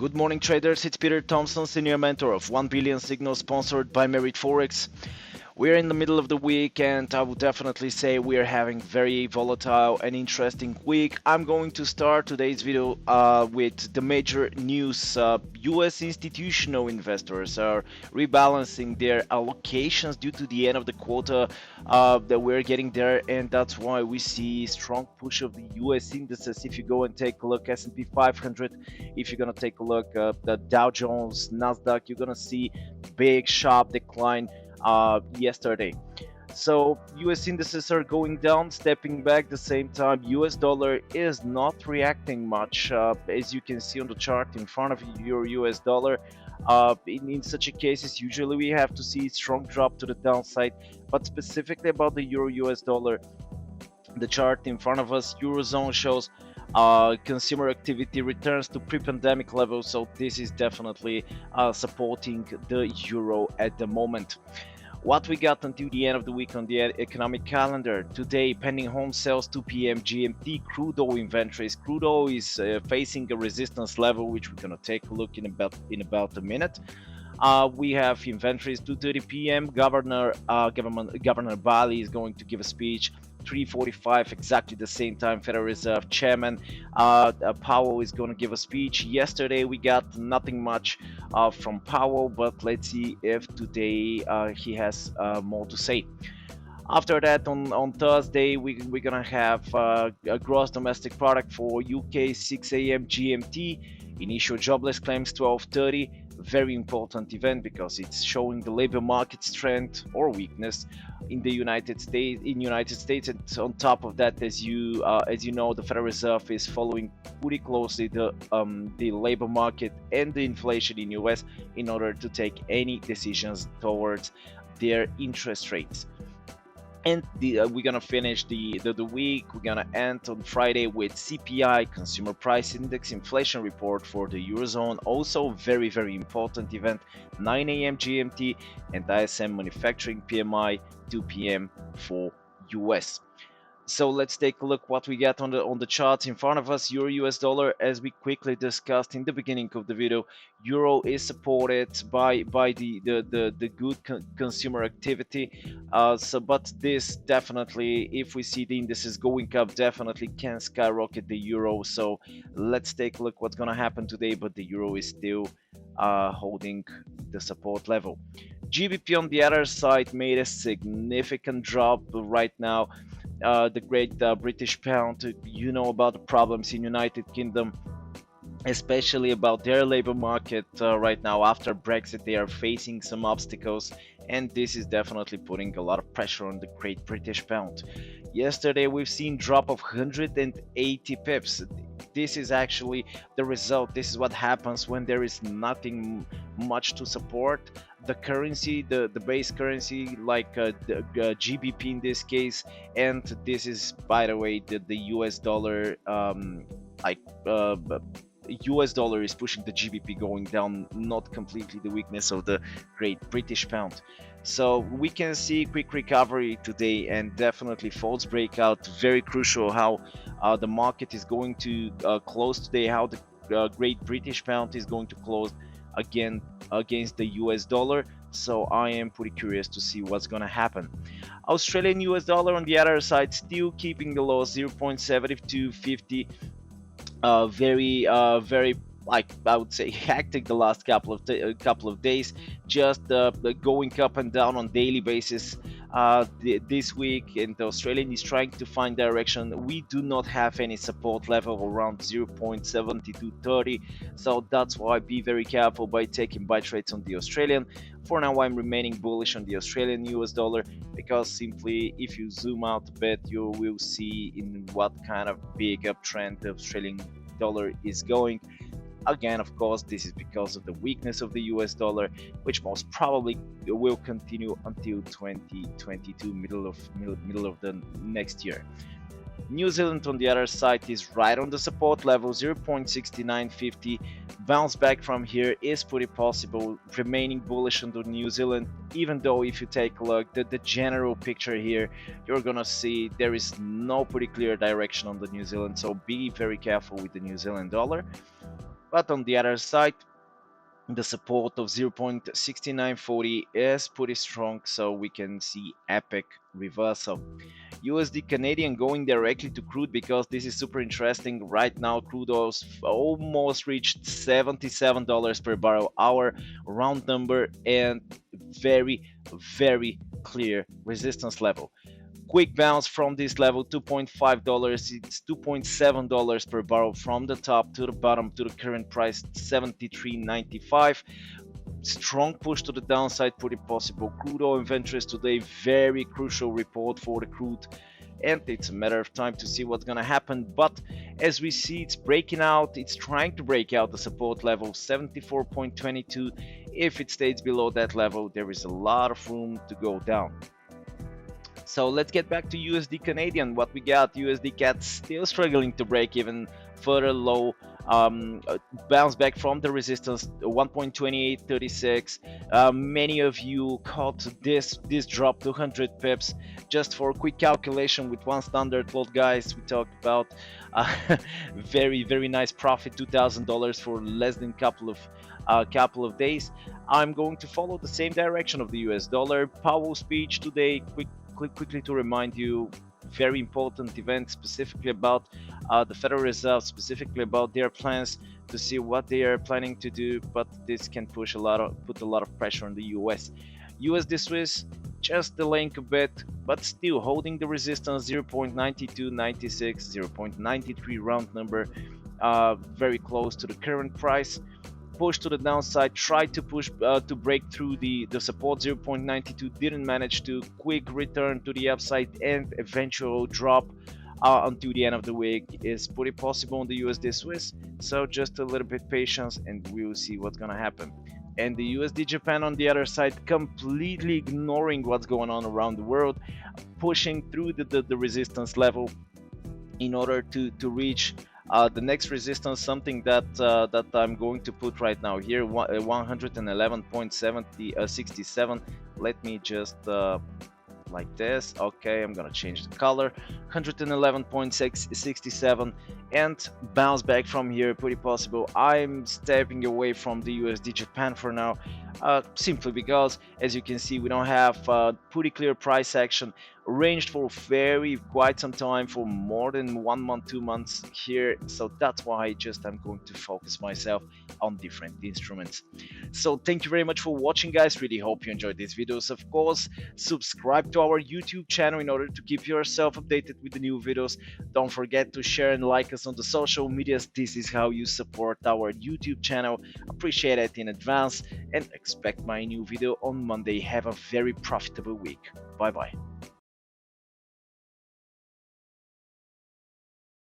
Good morning, traders. It's Peter Thompson, Senior Mentor of 1 Billion Signal, sponsored by Merit Forex. We're in the middle of the week, and I would definitely say we are having very volatile and interesting week. I'm going to start today's video with the major news. US institutional investors are rebalancing their allocations due to the end of the quota that we're getting there, and that's why we see strong push of the US indices. If you go and take a look, S&P 500, if you're gonna take a look at the Dow Jones, Nasdaq, you're gonna see big sharp decline yesterday. So US indices are going down, stepping back. The same time, US dollar is not reacting much. As you can see on the chart in front of you, your US dollar. In such a cases, usually we have to see a strong drop to the downside. But specifically about the Euro US dollar, the chart in front of us, Eurozone shows consumer activity returns to pre-pandemic levels. So this is definitely supporting the euro at the moment. What we got until the end of the week on the economic calendar today: pending home sales 2 p.m. GMT, crude oil inventories. Crude oil is facing a resistance level, which we're gonna take a look in about a minute. We have inventories 2:30 p.m. Governor Bali is going to give a speech. 3:45, exactly the same time, Federal Reserve Chairman Powell is going to give a speech. Yesterday we got nothing much from Powell, but let's see if today he has more to say. After that, on Thursday, we're gonna have a gross domestic product for UK 6 a.m. GMT. Initial jobless claims 12:30. Very important event because it's showing the labor market strength or weakness in the United States. And on top of that, as you know, the Federal Reserve is following pretty closely the labor market and the inflation in US in order to take any decisions towards their interest rates. And we're gonna finish the week. We're gonna end on Friday with CPI, Consumer Price Index, inflation report for the Eurozone. Also very, very important event, 9 a.m. GMT, and ISM manufacturing PMI 2 p.m. for US. So let's take a look what we get on the charts in front of us. Euro US dollar, as we quickly discussed in the beginning of the video, euro is supported by the good consumer activity. But this definitely, if we see the indices going up, definitely can skyrocket the euro. So let's take a look what's gonna happen today. But the euro is still holding the support level. GBP on the other side made a significant drop right now. The great British pound, you know about the problems in United Kingdom, especially about their labor market right now. After Brexit, they are facing some obstacles, and this is definitely putting a lot of pressure on the great British pound. Yesterday we've seen drop of 180 pips. This is actually the result. This is what happens when there is nothing much to support the currency, the base currency, like the GBP in this case. And this is, by the way, the US dollar, US dollar is pushing the GBP going down, not completely the weakness of the great British pound. So we can see quick recovery today, and definitely false breakout. Very crucial how the market is going to close today, how the great British pound is going to close again against the US dollar. So I am pretty curious to see what's gonna happen. Australian US dollar on the other side, still keeping the low, 0.7250. Very, like, I would say, hectic the last couple of days, just going up and down on daily basis. This week, and the Australian is trying to find direction. We do not have any support level around 0.7230, so that's why be very careful by taking buy trades on the Australian. For now, I'm remaining bullish on the Australian US dollar, because simply if you zoom out a bit, you will see in what kind of big uptrend the Australian dollar is going. Again, of course, this is because of the weakness of the US dollar, which most probably will continue until 2022, middle of the next year. New Zealand on the other side is right on the support level, 0.6950. Bounce back from here is pretty possible. Remaining bullish on the New Zealand, even though if you take a look at the general picture here, you're gonna see there is no pretty clear direction on the New Zealand, so be very careful with the New Zealand dollar. But on the other side, the support of 0.6940 is pretty strong, so we can see epic reversal. USD Canadian going directly to crude because this is super interesting. Right now, crude oil's almost reached $77 per barrel hour, round number, and very, very clear resistance level. Quick bounce from this level, $2.5. It's $2.7 per barrel from the top to the bottom to the current price, 73.95. Strong push to the downside, pretty possible. Crude oil inventories today, very crucial report for the crude, and it's a matter of time to see what's gonna happen. But as we see, it's breaking out, it's trying to break out the support level 74.22. If it stays below that level, there is a lot of room to go down. So let's get back to USD Canadian. What we got, USD CAD still struggling to break even further low. Bounce back from the resistance 1.2836. Many of you caught this drop 200 pips. Just for a quick calculation with one standard lot, guys, we talked about very nice profit, $2,000 for less than couple of days. I'm going to follow the same direction of the US dollar. Powell speech today, quickly to remind you, very important event specifically about the Federal Reserve, specifically about their plans to see what they are planning to do, but this can put a lot of pressure on the US. USD Swiss just delaying a bit, but still holding the resistance 0.9296, 0.93 round number, very close to the current price. Push to the downside, tried to push to break through the support 0.92, didn't manage to. Quick return to the upside and eventual drop until the end of the week is pretty possible on the USD Swiss. So just a little bit patience and we'll see what's gonna happen. And the USD Japan on the other side, completely ignoring what's going on around the world, pushing through the resistance level in order to reach the next resistance, something that I'm going to put right now here, 111.67. Let me just like this. Okay, I'm gonna change the color, 111.67, and bounce back from here, pretty possible. I'm stepping away from the USD Japan for now, simply because, as you can see, we don't have pretty clear price action ranged for quite some time, for more than 1 month, 2 months here. So that's why I'm going to focus myself on different instruments. So thank you very much for watching, guys. Really hope you enjoyed these videos. Of course, subscribe to our YouTube channel in order to keep yourself updated with the new videos. Don't forget to share and like us on the social medias. This is how you support our YouTube channel. Appreciate it in advance and expect my new video on Monday. Have a very profitable week. Bye bye.